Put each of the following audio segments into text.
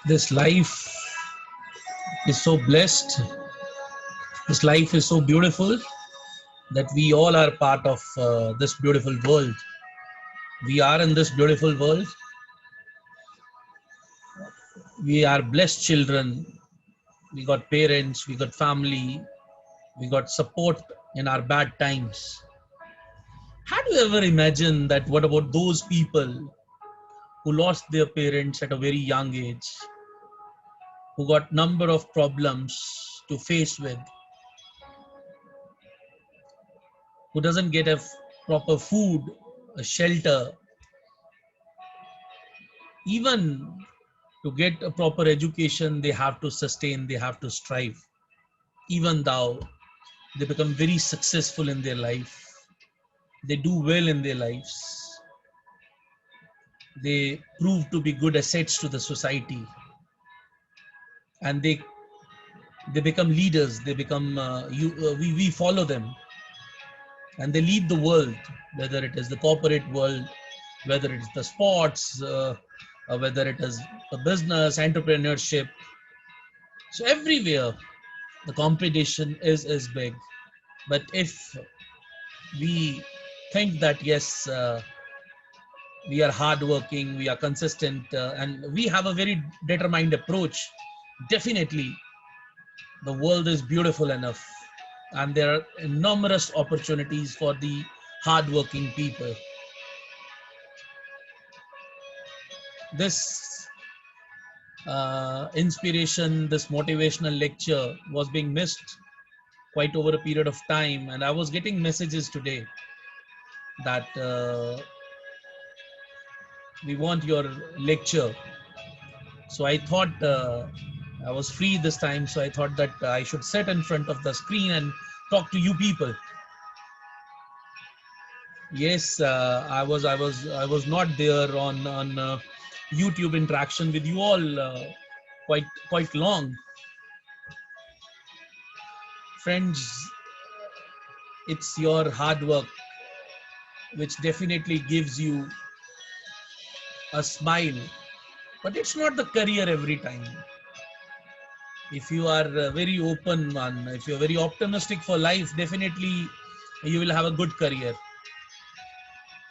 This life is so blessed. This life is so beautiful that we all are part of this beautiful world. We are in this beautiful world. We are blessed children. We got parents, we got family, we got support in our bad times. Had you ever imagined that what about those people who lost their parents at a very young age, who got number of problems to face with, who doesn't get a proper food, a shelter, even to get a proper education, they have to sustain, they have to strive. Even though they become very successful in their life, they do well in their lives, they prove to be good assets to the society, and they become leaders, they become we follow them, and they lead the world, whether it is the corporate world, whether it's the sports, whether it is the business entrepreneurship. So everywhere the competition is big. But if we think that yes, we are hardworking, we are consistent, and we have a very determined approach, definitely the world is beautiful enough, and there are numerous opportunities for the hardworking people. This inspiration, this motivational lecture was being missed quite over a period of time, and I was getting messages today that we want your lecture. So I thought I was free this time, so I thought that I should sit in front of the screen and talk to you people. Yes, I was not there on YouTube interaction with you all quite long, friends. It's your hard work which definitely gives you a smile, but it's not the career every time. If you are very open one, if you're very optimistic for life, definitely you will have a good career.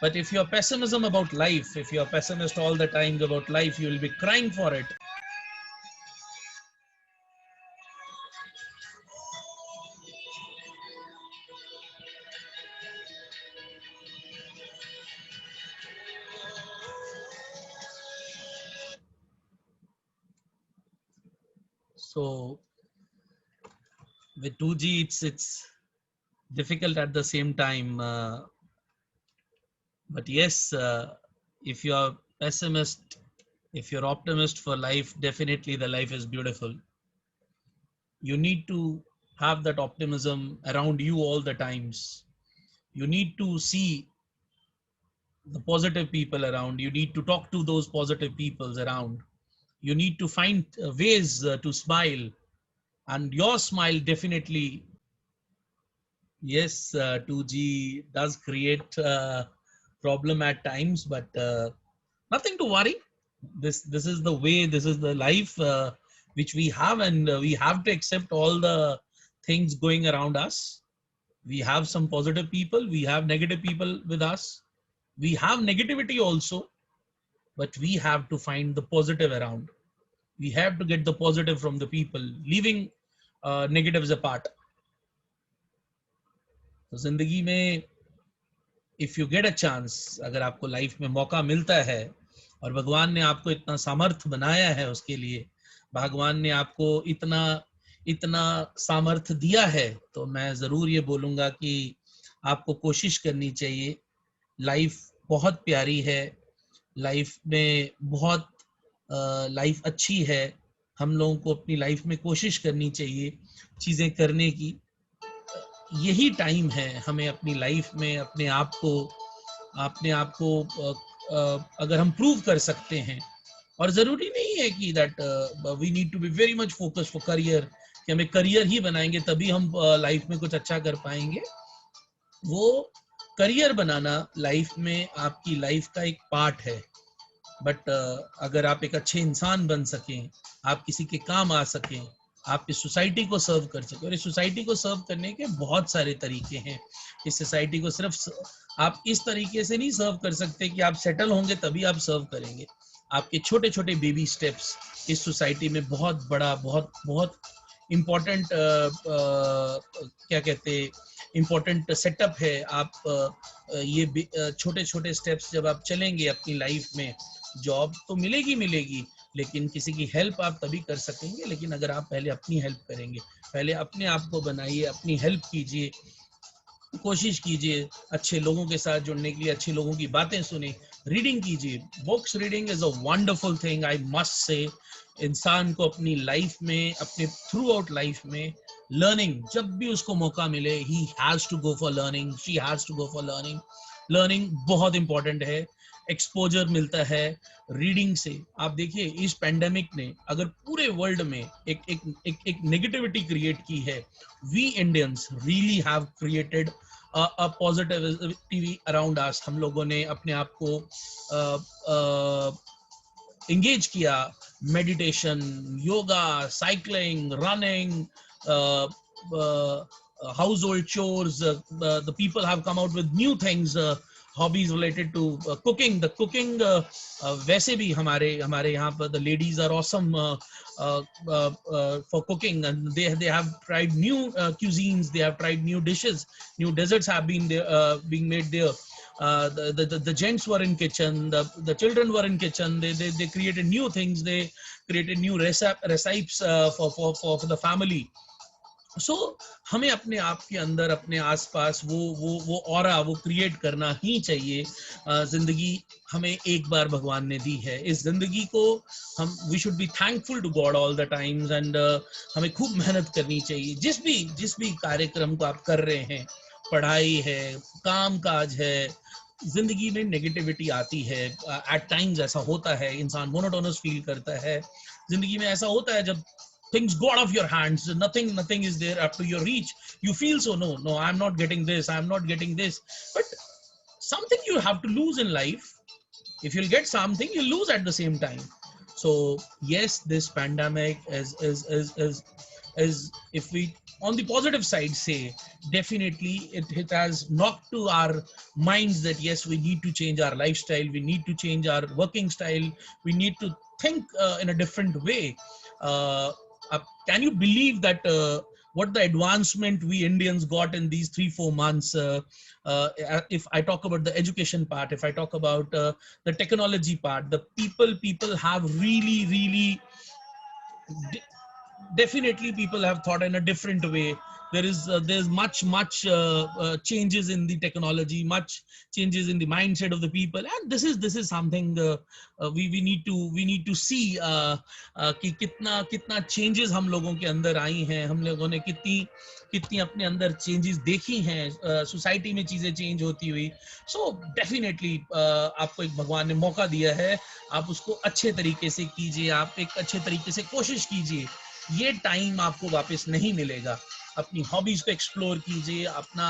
But if you're pessimism about life, if you're pessimist all the time about life, you will be crying for it. So with 2G, it's difficult at the same time. But yes, if you're pessimist, if you're optimist for life, definitely the life is beautiful. You need to have that optimism around you all the times. You need to see the positive people around. You need to talk to those positive peoples around. You need to find ways to smile, and your smile definitely. Yes, 2G does create problem at times, but nothing to worry. This is the way, this is the life which we have, and we have to accept all the things going around us. We have some positive people, we have negative people with us, we have negativity also, but we have to find the positive around. We have to get the positive from the people, leaving negatives apart. तो जिंदगी में if you get a chance, अगर आपको life में मौका मिलता है और भगवान ने आपको इतना सामर्थ्य बनाया है, उसके लिए भगवान ने आपको इतना इतना सामर्थ्य दिया है, तो मैं जरूर ये बोलूंगा कि आपको कोशिश करनी चाहिए। लाइफ बहुत प्यारी है, लाइफ में बहुत लाइफ अच्छी है। हम लोगों को अपनी लाइफ में कोशिश करनी चाहिए चीज़ें करने की। यही टाइम है हमें अपनी लाइफ में अपने आप को अगर हम प्रूव कर सकते हैं, और ज़रूरी नहीं है कि that we need to be very much focus for career, कि हमें करियर ही बनाएंगे तभी हम लाइफ में कुछ अच्छा कर पाएंगे। वो करियर बनाना लाइफ में आपकी लाइफ का एक पार्ट है। बट अगर आप एक अच्छे इंसान बन सकें, आप किसी के काम आ सकें, आप इस सोसाइटी को सर्व कर सकें, और इस सोसाइटी को सर्व करने के बहुत सारे तरीके हैं। इस सोसाइटी को सिर्फ आप इस तरीके से नहीं सर्व कर सकते कि आप सेटल होंगे तभी आप सर्व करेंगे। आपके छोटे छोटे बेबी स्टेप्स इस सोसाइटी में बहुत बड़ा, बहुत बहुत इम्पोर्टेंट क्या कहते हैं, इम्पोर्टेंट सेटअप है। आप ये छोटे छोटे स्टेप्स जब आप चलेंगे अपनी लाइफ में, जॉब तो मिलेगी मिलेगी, लेकिन किसी की हेल्प आप तभी कर सकेंगे लेकिन अगर आप पहले अपनी हेल्प करेंगे। पहले अपने आप को बनाइए, अपनी हेल्प कीजिए, कोशिश कीजिए अच्छे लोगों के साथ जुड़ने के लिए, अच्छे लोगों की बातें सुने, रीडिंग कीजिए। Books reading is a wonderful thing, I must say. इंसान को अपनी लाइफ में, अपने थ्रू आउट लाइफ में लर्निंग, जब भी उसको मौका मिले, he has to go for learning, she has to go for learning. Learning बहुत इंपॉर्टेंट है, एक्सपोजर मिलता है रीडिंग से। आप देखिए इस पेंडेमिक ने अगर पूरे वर्ल्ड में एक नेगेटिविटी क्रिएट की है, we Indians really have created a positivity around us. हम लोगों ने अपने आप को engage किया, meditation, yoga, cycling, running, household chores. The people have come out with new things, hobbies related to cooking. The cooking वैसे भी हमारे यहाँ पर the ladies are awesome for cooking, and they have tried new cuisines, they have tried new dishes, new desserts have been there, being made there. The gents were in kitchen, the children were in kitchen, they created new things, they created new recipes for the family. सो हमें अपने आप के अंदर, अपने आसपास वो aura वो create करना ही चाहिए। जिंदगी हमें एक बार भगवान ने दी है, इस जिंदगी को हम we should be thankful to God all the times, and हमें खूब मेहनत करनी चाहिए। जिस भी कार्यक्रम को आप कर रहे हैं, पढ़ाई है, काम काज है, जिंदगी में नेगेटिविटी आती है, एट टाइम्स ऐसा होता है, इंसान मोनोटोनस फील करता है। जिंदगी में ऐसा होता है जब things go out of your hands, nothing is there up to your reach, you feel so, no, I'm not getting this, I'm not getting this. But something you have to lose in life. If you'll get something, you'll lose at the same time. So yes, this pandemic is if we on the positive side say, definitely it has knocked to our minds that yes, we need to change our lifestyle, we need to change our working style, we need to think in a different way. Can you believe that what the advancement we Indians got in these 3-4 months? If I talk about the education part, if I talk about the technology part, the people have really definitely people have thought in a different way. There's much changes in the technology, much changes in the mindset of the people, and this is something we need to see कि कितना changes हम लोगों के अंदर आई हैं, हम लोगों ने कितनी अपने अंदर चेंजेस देखी हैं, सोसाइटी में चीजें चेंज होती हुई। सो डेफिनेटली आपको एक भगवान ने मौका दिया है, आप उसको अच्छे तरीके से कीजिए, आप एक अच्छे तरीके से कोशिश कीजिए। ये टाइम आपको वापस नहीं मिलेगा। अपनी हॉबीज को एक्सप्लोर कीजिए, अपना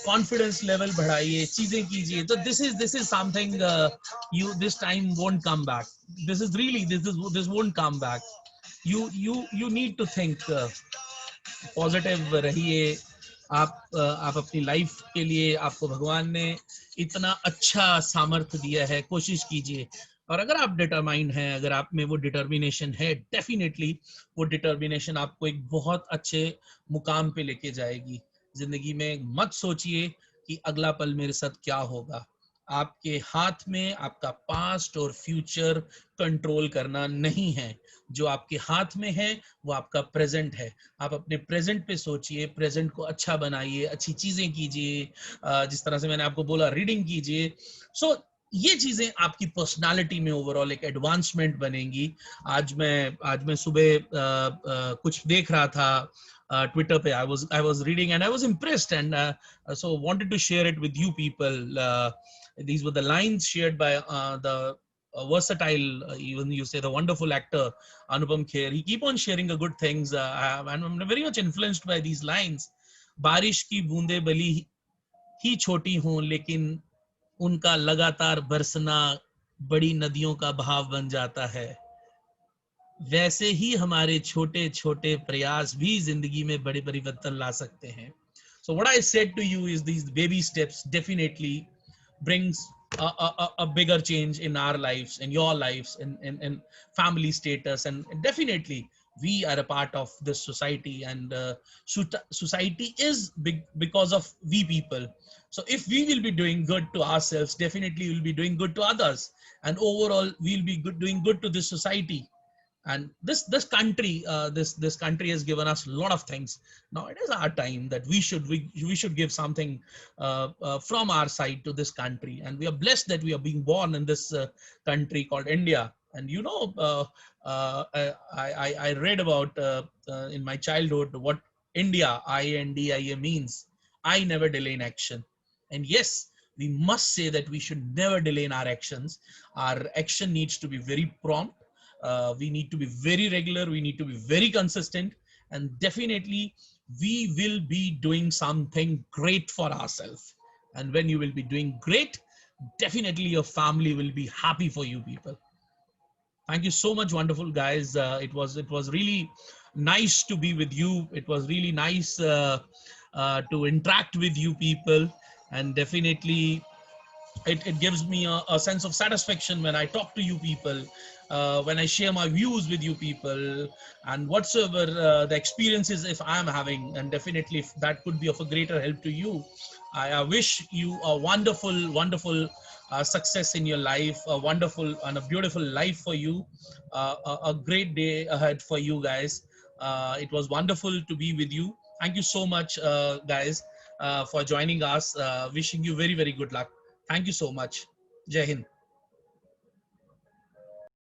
कॉन्फिडेंस लेवल बढ़ाइए, चीजें कीजिए। तो this is something you this time won't come back. This won't come back. You need to think positive रहिए। आप अपनी लाइफ के लिए, आपको भगवान ने इतना अच्छा सामर्थ्य दिया है, कोशिश कीजिए। और अगर आप डिटरमाइंड हैं, अगर आप में वो डिटर्मिनेशन है, डेफिनेटली वो डिटर्मिनेशन आपको एक बहुत अच्छे मुकाम पे लेके जाएगी। जिंदगी में मत सोचिए कि अगला पल मेरे साथ क्या होगा। आपके हाथ में आपका पास्ट और फ्यूचर कंट्रोल करना नहीं है। जो आपके हाथ में है वो आपका प्रेजेंट है। आप अपने प्रेजेंट पे सोचिए, प्रेजेंट को अच्छा बनाइए, अच्छी चीजें कीजिए। जिस तरह से मैंने आपको बोला, रीडिंग कीजिए। सो ये चीजें आपकी पर्सनालिटी में ओवरऑल एक एडवांसमेंट बनेगी। आज मैं सुबह कुछ देख रहा था ट्विटर पे। I was reading and I was impressed, and so wanted to share it with you people. These were the lines shared by the versatile, even you say the wonderful actor Anupam Kher. He keep on sharing the good things, and I'm very much influenced by these lines. बारिश की बूंदे भली ही छोटी हों, लेकिन उनका लगातार बरसना बड़ी नदियों का बहाव बन जाता है, वैसे ही हमारे छोटे छोटे प्रयास भी जिंदगी में बड़े परिवर्तन ला सकते हैं. So what I said to you is these baby steps definitely brings a bigger change in our lives, in your lives, in family status, and definitely we are a part of this society, and society is big because of we people. So if we will be doing good to ourselves, definitely we'll be doing good to others, and overall we'll be doing good to this society. And this country, this country has given us a lot of things. Now it is our time that we should give something from our side to this country, and we are blessed that we are being born in this country called India. And you know, I read about in my childhood what India, INDIA, means. I never delay in action. And yes, we must say that we should never delay in our actions. Our action needs to be very prompt. We need to be very regular, we need to be very consistent, and definitely we will be doing something great for ourselves. And when you will be doing great, definitely your family will be happy for you people. Thank you so much, wonderful guys. It was really nice to be with you. It was really nice to interact with you people, and definitely it gives me a sense of satisfaction when I talk to you people, when I share my views with you people, and whatsoever the experiences if I'm having, and definitely if that could be of a greater help to you. I wish you a wonderful, wonderful success in your life, a wonderful and a beautiful life for you, a great day ahead for you guys. It was wonderful to be with you. Thank you so much, guys, for joining us. Wishing you very, very good luck. Thank you so much. Jai Hind.